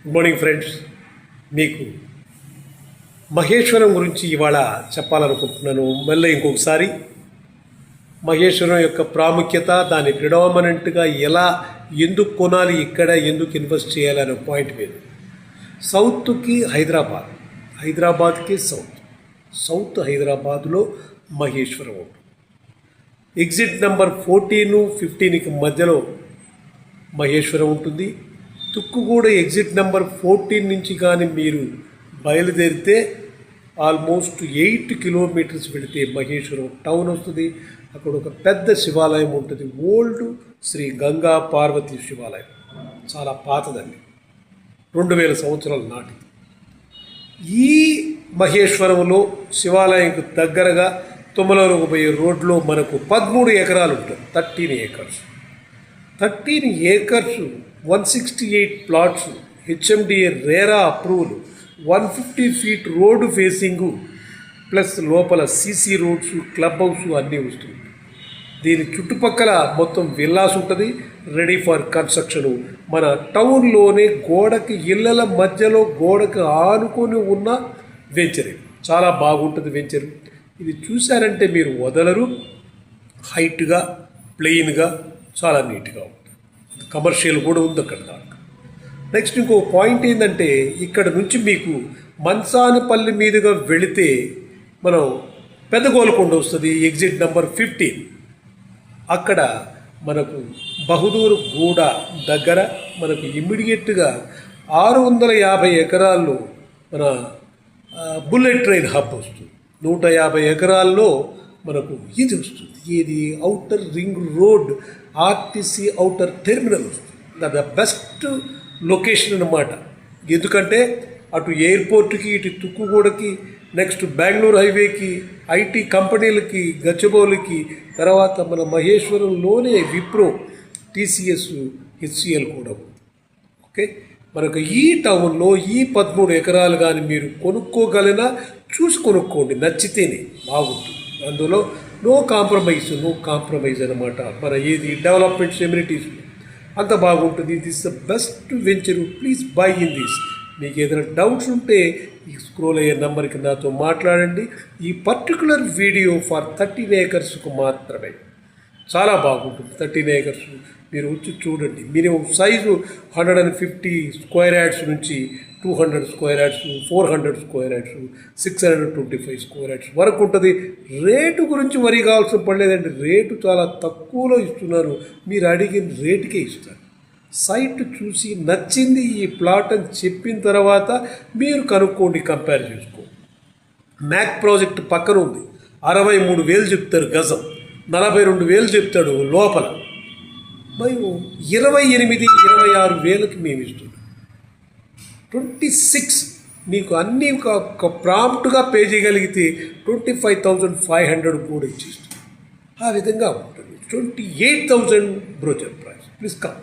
Good morning friends. మీకు మహేశ్వరం గురించి ఇవాళ చెప్పాలనుకుంటున్నాను. మళ్ళీ ఇంకొకసారి మహేశ్వరం యొక్క ప్రాముఖ్యత, దాన్ని ప్రిడామినెంట్గా ఎందుకు కొనాలి, ఇక్కడ ఎందుకు ఇన్వెస్ట్ చేయాలి అనే పాయింట్ మీద. సౌత్కి హైదరాబాద్కి సౌత్ హైదరాబాద్లో మహేశ్వరం ఉంటుంది. ఎగ్జిట్ నెంబర్ 14, 15కి మధ్యలో మహేశ్వరం ఉంటుంది. తుక్కుగూడ ఎగ్జిట్ నెంబర్ 14 నుంచి కానీ మీరు బయలుదేరితే ఆల్మోస్ట్ 8 కిలోమీటర్స్ వెళితే మహేశ్వరం టౌన్ వస్తుంది. అక్కడ ఒక పెద్ద శివాలయం ఉంటుంది, ఓల్డ్ శ్రీ గంగా పార్వతి శివాలయం. చాలా పాతదండి, 2000 సంవత్సరాల నాటిది. ఈ మహేశ్వరంలో శివాలయంకు దగ్గరగా తుమ్మలూరుకు పోయే రోడ్లో మనకు 13 ఎకరాలు ఉంటుంది. 13 acres 168 plots, HMDA RERA approval, 150 feet road facing, plus లోపల సీసీ రోడ్స్, క్లబ్ హౌస్ అన్నీ వస్తుంది. దీని చుట్టుపక్కల మొత్తం విల్లాస్ ఉంటుంది, రెడీ ఫర్ కన్స్ట్రక్షన్. మన టౌన్లోనే గోడకి ఇళ్ళల మధ్యలో గోడకు ఆనుకొని ఉన్న వెంచర్. చాలా బాగుంటుంది వెంచర్. ఇది చూశారంటే మీరు వదలరు. హైట్గా, ప్లెయిన్గా, చాలా నీట్గా ఉంటుంది. కమర్షియల్ కూడా ఉంది అక్కడ దాకా. నెక్స్ట్ ఇంకో పాయింట్ ఏంటంటే, ఇక్కడ నుంచి మీకు మంచానపల్లి మీదుగా వెళితే మనం పెద్ద గోల్కొండ వస్తుంది, ఎగ్జిట్ నెంబర్ 15. అక్కడ మనకు బహదూర్ గూడ దగ్గర మనకు ఇమ్మీడియట్గా 650 ఎకరాల్లో మన బుల్లెట్ ట్రైన్ హబ్ వస్తుంది. 150 ఎకరాల్లో మనకు ఇది వస్తుంది. ఇది outer ring road, RTC outer terminal వస్తుంది. ద బెస్ట్ లొకేషన్ అన్నమాట. ఎందుకంటే అటు ఎయిర్పోర్ట్కి, ఇటు తుక్కుగూడకి, నెక్స్ట్ బెంగళూరు హైవేకి, ఐటీ కంపెనీలకి, గచ్చిబౌలికి, తర్వాత మన మహేశ్వరంలోనే విప్రో, టీసీఎస్, హెచ్సిఎల్ కూడా ఉంది. ఓకే, మనకు ఈ టౌన్లో ఈ 13 ఎకరాలు కానీ మీరు కొనుక్కోగలిగినా చూసి కొనుక్కోండి, నచ్చితేనే బాగుంటుంది. అందులో నో కాంప్రమైజ్ అనమాట. మన ఏది డెవలప్మెంట్స్, ఎమ్యూనిటీస్ అంత బాగుంటుంది. This the best venture, please by in this. మీకు ఏదైనా డౌట్స్ ఉంటే ఈ స్క్రోల్ అయ్యే నెంబర్కి నాతో మాట్లాడండి. ఈ పర్టికులర్ వీడియో ఫర్ 13 ఏకర్స్కు మాత్రమే. చాలా బాగుంటుంది. 13 ఏకర్స్ మీరు వచ్చి చూడండి. మినిమం సైజు 150 స్క్వేర్ యార్డ్స్ నుంచి 200 square yards, 400 square yards, 625 square yards వరకు ఉంటుంది. రేటు గురించి వరి కావాల్సిన పడలేదండి. రేటు చాలా తక్కువలో ఇస్తున్నారు. మీరు అడిగిన రేటుకే ఇస్తారు. సైట్ చూసి నచ్చింది ఈ ప్లాట్ అని చెప్పిన తర్వాత మీరు కనుక్కోండి, కంపేర్ చేసుకోండి. మ్యాక్ ప్రాజెక్ట్ పక్కన ఉంది. 63,000 చెప్తారు గజం, 42,000 చెప్తాడు లోపల. మేము 28-26,000కి మేము ఇస్తున్నాం. 26 మీకు అన్నీ ఒక ప్రాంప్ట్గా పే చేయగలిగితే 25,500 కూడా ఇచ్చేస్తుంది. ఆ విధంగా ఉంటుంది. 28,000 బ్రోచర్ ప్రైస్. Please come.